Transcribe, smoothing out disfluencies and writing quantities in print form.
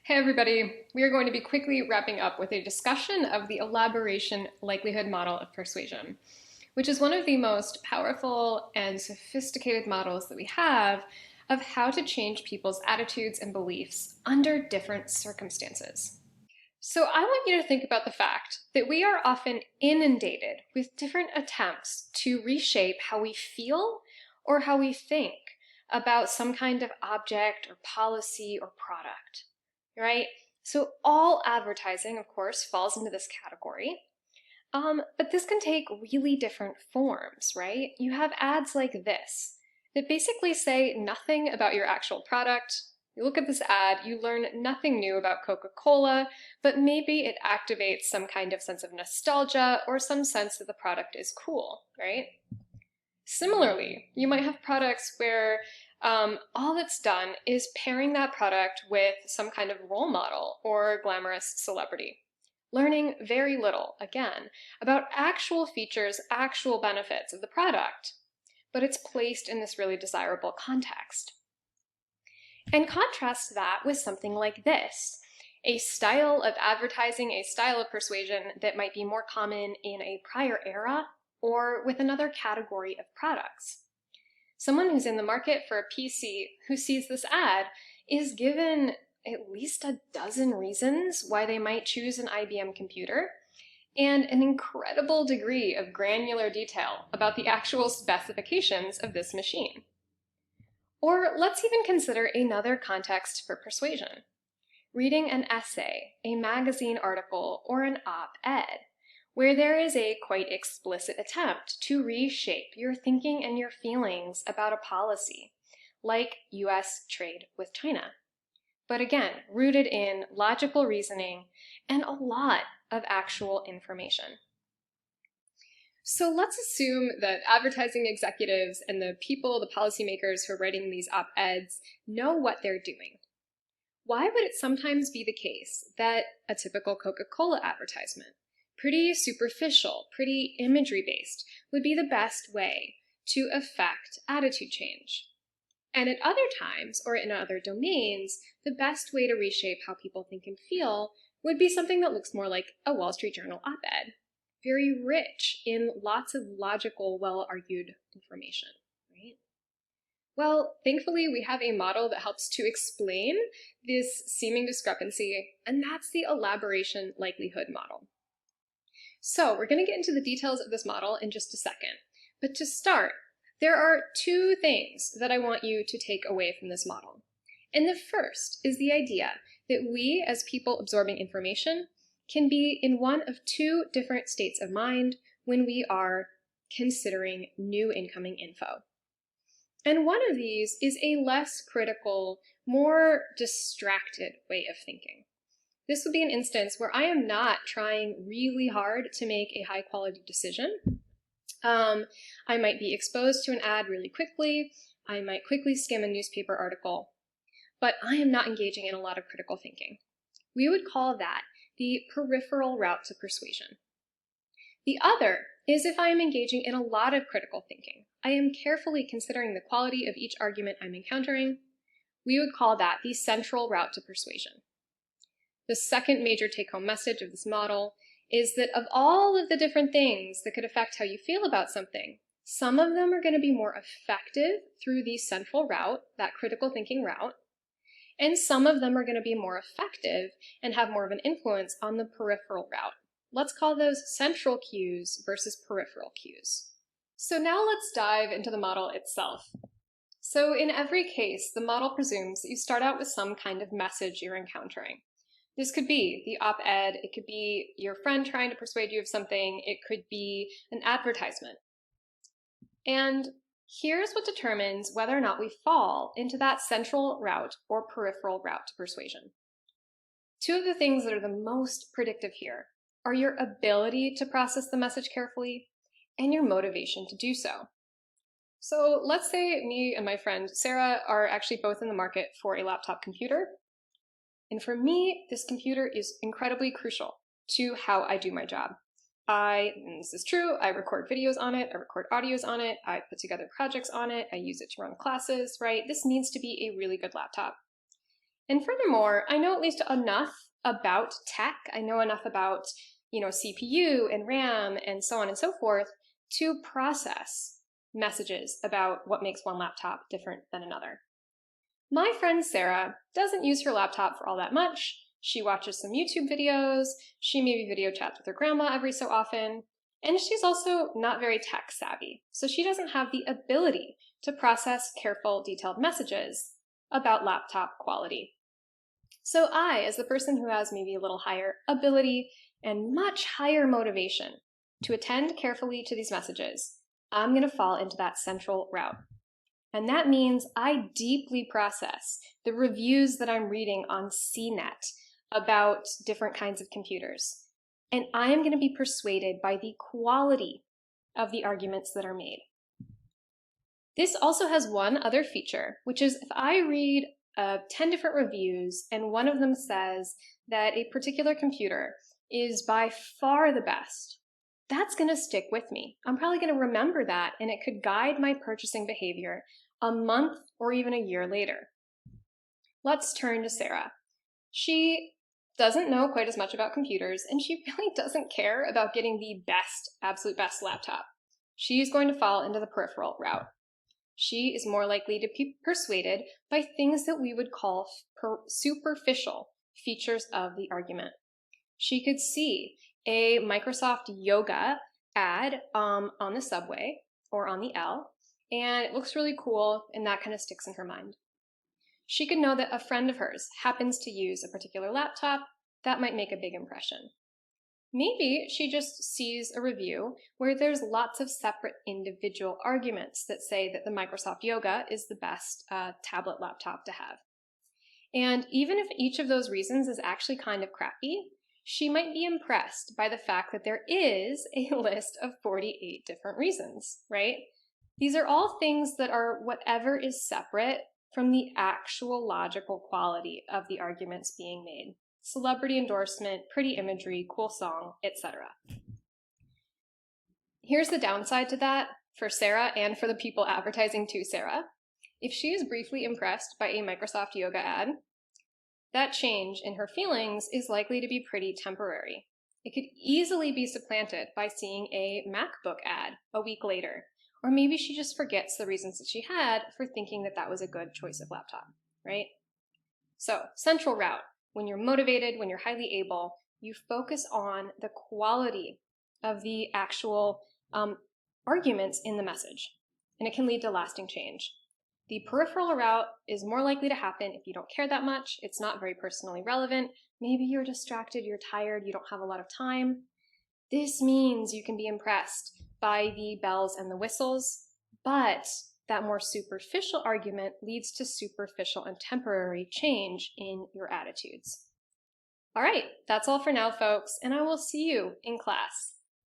Hey everybody, we are going to be quickly wrapping up with a discussion of the elaboration likelihood model of persuasion, which is one of the most powerful and sophisticated models that we have of how to change people's attitudes and beliefs under different circumstances. So I want you to think about the fact that we are often inundated with different attempts to reshape how we feel or how we think about some kind of object or policy or product, right? So all advertising, of course, falls into this category. But this can take really different forms, right? You have ads like this that basically say nothing about your actual product. You look at this ad, you learn nothing new about Coca-Cola, but maybe it activates some kind of sense of nostalgia or some sense that the product is cool, right? Similarly, you might have products where all that's done is pairing that product with some kind of role model or glamorous celebrity, learning very little, again, about actual features, actual benefits of the product, but it's placed in this really desirable context. And contrast that with something like this, a style of advertising, a style of persuasion that might be more common in a prior era or with another category of products. Someone who's in the market for a PC who sees this ad is given at least a dozen reasons why they might choose an IBM computer and an incredible degree of granular detail about the actual specifications of this machine. Or let's even consider another context for persuasion. Reading an essay, a magazine article, or an op-ed, where there is a quite explicit attempt to reshape your thinking and your feelings about a policy, like US trade with China. But again, rooted in logical reasoning and a lot of actual information. So let's assume that advertising executives and the people, the policymakers who are writing these op-eds know what they're doing. Why would it sometimes be the case that a typical Coca-Cola advertisement, pretty superficial, pretty imagery-based, would be the best way to affect attitude change? And at other times, or in other domains, the best way to reshape how people think and feel would be something that looks more like a Wall Street Journal op-ed, very rich in lots of logical, well-argued information, right? Well, thankfully, we have a model that helps to explain this seeming discrepancy, and that's the elaboration likelihood model. So we're going to get into the details of this model in just a second. But to start, there are two things that I want you to take away from this model. And the first is the idea that we, as people absorbing information, can be in one of two different states of mind when we are considering new incoming info. And one of these is a less critical, more distracted way of thinking. This would be an instance where I am not trying really hard to make a high quality decision. I might be exposed to an ad really quickly. I might quickly skim a newspaper article, but I am not engaging in a lot of critical thinking. We would call that the peripheral route to persuasion. The other is if I am engaging in a lot of critical thinking. I am carefully considering the quality of each argument I'm encountering. We would call that the central route to persuasion. The second major take-home message of this model is that of all of the different things that could affect how you feel about something, some of them are going to be more effective through the central route, that critical thinking route, and some of them are going to be more effective and have more of an influence on the peripheral route. Let's call those central cues versus peripheral cues. So now let's dive into the model itself. So in every case, the model presumes that you start out with some kind of message you're encountering. This could be the op-ed, it could be your friend trying to persuade you of something, it could be an advertisement. And here's what determines whether or not we fall into that central route or peripheral route to persuasion. Two of the things that are the most predictive here are your ability to process the message carefully and your motivation to do so. So let's say me and my friend Sarah are actually both in the market for a laptop computer. And for me, this computer is incredibly crucial to how I do my job. And this is true, I record videos on it, I record audios on it, I put together projects on it, I use it to run classes, right? This needs to be a really good laptop. And furthermore, I know at least enough about tech. I know enough about, CPU and RAM and so on and so forth to process messages about what makes one laptop different than another. My friend Sarah doesn't use her laptop for all that much. She watches some YouTube videos, she maybe video chats with her grandma every so often, and she's also not very tech savvy, so she doesn't have the ability to process careful, detailed messages about laptop quality. So I, as the person who has maybe a little higher ability and much higher motivation to attend carefully to these messages, I'm going to fall into that central route. And that means I deeply process the reviews that I'm reading on CNET about different kinds of computers. And I am going to be persuaded by the quality of the arguments that are made. This also has one other feature, which is if I read 10 different reviews and one of them says that a particular computer is by far the best, that's going to stick with me. I'm probably going to remember that, and it could guide my purchasing behavior a month or even a year later. Let's turn to Sarah. She doesn't know quite as much about computers, and she really doesn't care about getting the best, absolute best laptop. She's going to fall into the peripheral route. She is more likely to be persuaded by things that we would call superficial features of the argument. She could see a Microsoft Yoga ad on the subway or on the L, and it looks really cool, and that kind of sticks in her mind. She could know that a friend of hers happens to use a particular laptop. That might make a big impression. Maybe she just sees a review where there's lots of separate individual arguments that say that the Microsoft Yoga is the best tablet laptop to have. And even if each of those reasons is actually kind of crappy, she might be impressed by the fact that there is a list of 48 different reasons, right? These are all things that are whatever is separate from the actual logical quality of the arguments being made. Celebrity endorsement, pretty imagery, cool song, etc. Here's the downside to that for Sarah and for the people advertising to Sarah. If she is briefly impressed by a Microsoft Yoga ad, that change in her feelings is likely to be pretty temporary. It could easily be supplanted by seeing a MacBook ad a week later, or maybe she just forgets the reasons that she had for thinking that that was a good choice of laptop, right? So, central route. When you're motivated, when you're highly able, you focus on the quality of the actual arguments in the message, and it can lead to lasting change. The peripheral route is more likely to happen if you don't care that much, it's not very personally relevant, maybe you're distracted, you're tired, you don't have a lot of time. This means you can be impressed by the bells and the whistles, but that more superficial argument leads to superficial and temporary change in your attitudes. All right, that's all for now, folks, and I will see you in class.